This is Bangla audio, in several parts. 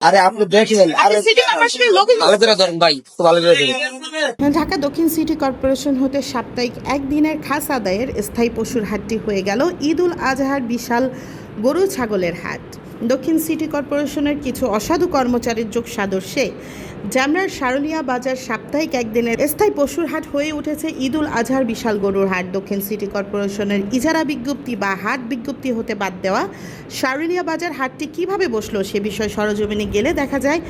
আরে আপনি দেখেন, আরে ভালো করে ধরেন ভাই, তো ভালো করে ধরেন। ঢাকা দক্ষিণ সিটি কর্পোরেশন হতে সাপ্তাহিক একদিনের খাস আদায়ের স্থায়ী পশুর হাটটি হয়ে গেল ঈদ উল আজহার বিশাল গরু ছাগলের হাট। দক্ষিণ সিটি কর্পোরেশনের কিছু অসাধু কর্মচারীর যোগ সাদস্যে জামরার সারুলিয়া বাজার সাপ্তাহিক একদিনের স্থায়ী পশুর হাট হয়ে উঠেছে ঈদ উল আজহার বিশাল গরুর হাট। দক্ষিণ সিটি কর্পোরেশনের ইজারা বিজ্ঞপ্তি বা হাট বিজ্ঞপ্তি হতে বাদ দেওয়া সারুলিয়া বাজার হাটটি কিভাবে বসলো সে বিষয়ে সরজমিনে গেলে দেখা যায়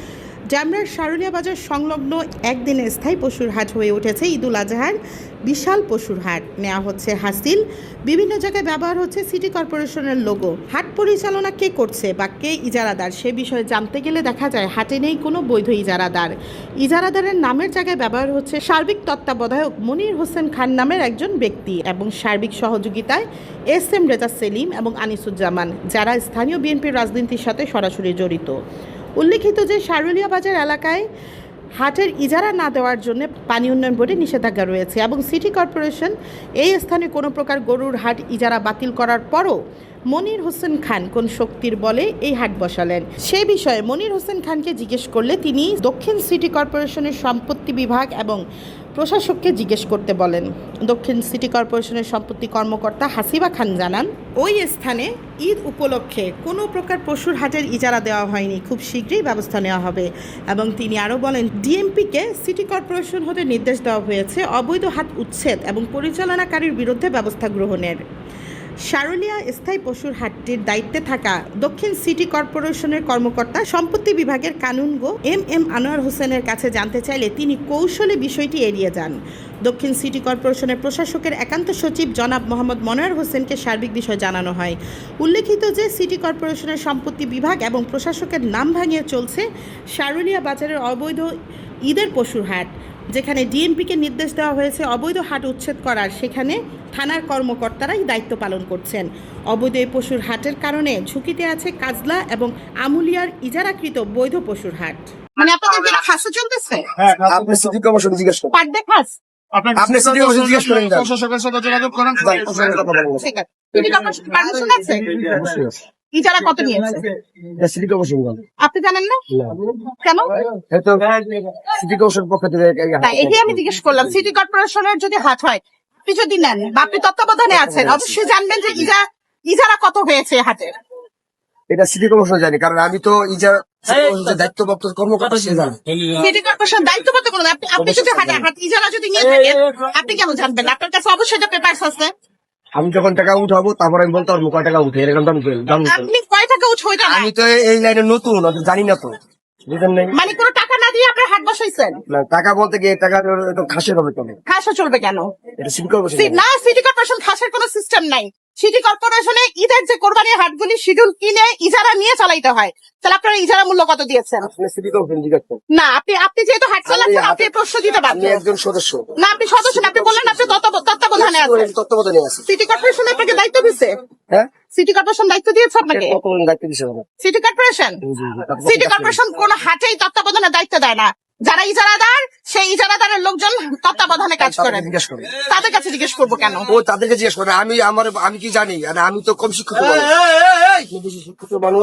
জামরার সারুলিয়া বাজার সংলগ্ন একদিনে স্থায়ী পশুর হাট হয়ে উঠেছে ঈদ উল আজহার বিশাল পশুর হাট। নেওয়া হচ্ছে হাসিল, বিভিন্ন জায়গায় ব্যবহার হচ্ছে সিটি কর্পোরেশনের লোগো। হাট পরিচালনা কে করছে বা কে ইজারাদার সে বিষয়ে জানতে গেলে দেখা যায় হাটে নেই কোনো বৈধ ইজারাদার। ইজারাদারের নামের জায়গায় ব্যবহার হচ্ছে সার্বিক তত্ত্বাবধায়ক মনির হোসেন খান নামের একজন ব্যক্তি এবং সার্বিক সহযোগিতায় এস.এম. রেজা সেলিম এবং আনিসুজ্জামান, যারা স্থানীয় বিএনপির রাজনীতির সাথে সরাসরি জড়িত। উল্লেখিত যে সারুলিয়া বাজার এলাকায় হাটের ইজারা না দেওয়ার জন্য পানি উন্নয়ন বোর্ডে নিষেধাজ্ঞা রয়েছে এবং সিটি কর্পোরেশন এই স্থানে কোনো প্রকার গরুর হাট ইজারা বাতিল করার পরও মনির হোসেন খান কোন শক্তির বলে এই হাট বসালেন সে বিষয়ে মনির হোসেন খানকে জিজ্ঞেস করলে তিনি দক্ষিণ সিটি কর্পোরেশনের সম্পত্তি বিভাগ এবং প্রশাসককে জিজ্ঞেস করতে বলেন। দক্ষিণ সিটি কর্পোরেশনের সম্পত্তি কর্মকর্তা হাসিবা খান জানান, ওই স্থানে ঈদ উপলক্ষে কোনো প্রকার পশুর হাটের ইজারা দেওয়া হয়নি, খুব শীঘ্রই ব্যবস্থা নেওয়া হবে। এবং তিনি আরও বলেন, ডিএমপিকে সিটি কর্পোরেশন হতে নির্দেশ দেওয়া হয়েছে অবৈধ হাট উচ্ছেদ এবং পরিচালনাকারীর বিরুদ্ধে ব্যবস্থা গ্রহণের। সারুলিয়া স্থায়ী পশুর হাটটির দায়িত্বে থাকা দক্ষিণ সিটি কর্পোরেশনের কর্মকর্তা সম্পত্তি বিভাগের কানুনগো এম আনোয়ার হোসেনের কাছে জানতে চাইলে তিনি কৌশলে বিষয়টি এড়িয়ে যান। দক্ষিণ সিটি কর্পোরেশনের প্রশাসকের একান্ত সচিব জনাব মোহাম্মদ মনোয়ার হোসেনকে সার্বিক বিষয় জানানো হয়। উল্লেখিত যে সিটি কর্পোরেশনের সম্পত্তি বিভাগ এবং প্রশাসকের নাম ভাঙিয়ে চলছে সারুলিয়া বাজারের অবৈধ ঈদের পশুর হাট, যেখানে ডিএমপিকে নির্দেশ দেওয়া হয়েছে অবৈধ হাট উচ্ছেদ করার, সেখানে থানার কর্মকর্তারাই দায়িত্ব পালন করছেন। অবৈধ এই পশুর হাটের কারণে ঝুঁকিতে আছে কাজলা এবং আমুলিয়ার ইজারাকৃত বৈধ পশুর হাট। মানে আপনাদের যেটা খাসে চলতেছে, আপনি সিটি কর্পোরেশন জিজ্ঞেস করেন, পার ডে খাস আপনি সিটি কর্পোরেশন জিজ্ঞেস করেন, প্রশাসকের সাথে যোগাযোগ করেন। ঠিক আছে, সিটি কর্পোরেশন পারমিশন আছে, ইজারা কত নিয়েছে সিটি কর্পোরেশন আপনি জানেন না কেন? এতো সিটি কর্পোরেশন পক্ষ থেকে তাই এটাই আমি জিজ্ঞেস করলাম, সিটি কর্পোরেশনের যদি হাট হয়, আপনি যদি নেন বা আপনি তত্ত্বাবধানে আছেন, অবশ্যই জানবেন যে ইজারা কত হয়েছে হাটের। এটা সিটি কর্পোরেশন জানি, কারণ আমি তো ইজারা দায়িত্বপ্রাপ্ত কর্মকর্তা, সে জানে। সিটি কর্পোরেশন দায়িত্ব করতে কোনো, আপনি যদি হাট ইজারা যদি নিয়ে থাকেন আপনি কেমন জানবেন? আপনার কাছে অবশ্যই একটা পেপারস আছে। আমি যখন টাকা উঠাবো তারপর আমি বলতে পারবো কয় টাকা উঠে, এরকম আপনি কয় টাকা উঠে ওইটা না? আমি তো এই লাইনে নতুন, জানি না তো, বুঝলেন নাই? মানে কোনো টাকা না দিয়ে আপনার হাট বসাইছেন? না, টাকা বলতে গিয়ে টাকা তো খাসের হবে কেন? খাসা চলবে কেন? এটা সিটি কর্পোরেশন না, সিটি কর্পোরেশন খাসের কোনো সিস্টেম নাই। সিটি কর্পোরেশনে ঈদের যে কোরবানির হাটগুলি শিডিউল কিনে ইজারা নিয়ে চালাইতে হয়, তাহলে আপনারা ইজারা মূল্য কত দিয়েছেন? সিটি কর্পোরেশন জিজ্ঞাসা করেন। না, আপনি যেহেতু হাট চালাচ্ছেন আপনি প্রশ্ন দিতে আমি পারবেন। একজন সদস্য। না, আপনি সদস্য না, আপনি বললেন আপনি তত্ত্বাবধানে আছেন। তত্ত্বাবধানে আছে। সিটি কর্পোরেশন আপনাকে দায়িত্ব দিচ্ছে? হ্যাঁ, সিটি কর্পোরেশন দায়িত্ব দিয়েছে আপনাকে? কতজন দায়িত্ব দিছে আমার? সিটি কর্পোরেশন সিটি কর্পোরেশন কোন হাটেই তত্ত্বাবধানের দায়িত্ব দেয় না। যারা ইজারাদার সেই ইজারাদারের লোকজন তত্ত্বাবধানে কাজ করেন। জিজ্ঞেস করেন, তাদের কাছে জিজ্ঞেস করবো কেন? ও তাদেরকে জিজ্ঞেস করে। আমি কি জানি? আমি তো কম শিক্ষিত মানুষ। বেশি শিক্ষিত মানুষ।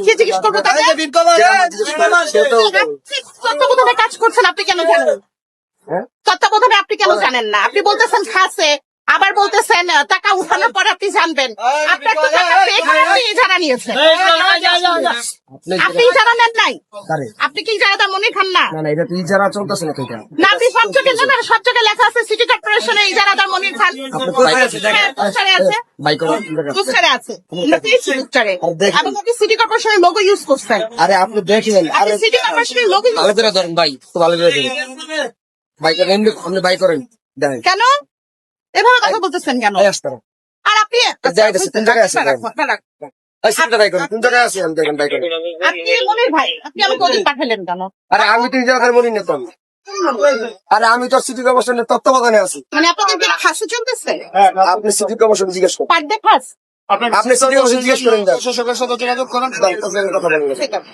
কি জিজ্ঞেস করবো তাদের? সে তো তত্ত্বাবধানে কাজ করছেন, আপনি কেন জানেন? হ্যাঁ? তত্ত্বাবধানে আপনি কেন জানেন না? আপনি বলতেছেন খাসে, আবার বলতেছেন টাকা উঠানোর পরে আপনি জানবেন। আপনার তো টাকা পেয়ে আপনি ইজারা নিয়েছেন, আপনি ইজারা নেন নাই। কারে? আপনি কি ইজারাদার মনে খান না? না, এটা তো ইজারা চলতেছে না তো। এটা না, আপনি সব জায়গায় জানেন, সব জায়গায় লেখা আছে সিটি কর্পোরেশনের ইজারাদার মনির খান। হ্যাঁ, পোস্টারে আছে, বাইক পোস্টারে আছে, পোস্টারে। এবং আপনি সিটি কর্পোরেশনের লোগো ইউজ করছেন। আরে আপনি দেখেন, আপনি সিটি কর্পোরেশনের লোগো ভালো করে ধরেন ভাই, তো ভালো করে ধরেন। বাইক এমনি আপনি বাইক করেন দেখেন কেন এভাবে কথা বলতেছেন কেন? আসতে আর আপনি কোন জায়গায় আছে? কোন জায়গায় আছে? আমি দেখেন বাইক করেন। আপনি মনির ভাই, আপনি আমাকে ওদিন পাঠালেন কেন? আরে আমি তো ইজারাদার মনে নিতাম। আরে আমি তো সিটি কর্পোরেশনের তত্ত্বাবধানে আছি। মানে আপনাদের কি খাসে চলতেছে? আপনি সিটি কর্পোরেশন জিজ্ঞেস করেন, পার ডে খাস? আপনি সিটি কর্পোরেশন জিজ্ঞেস করেন। প্রশাসকের সাথে যোগাযোগ করেন। কথা বলেন। ঠিক আছে।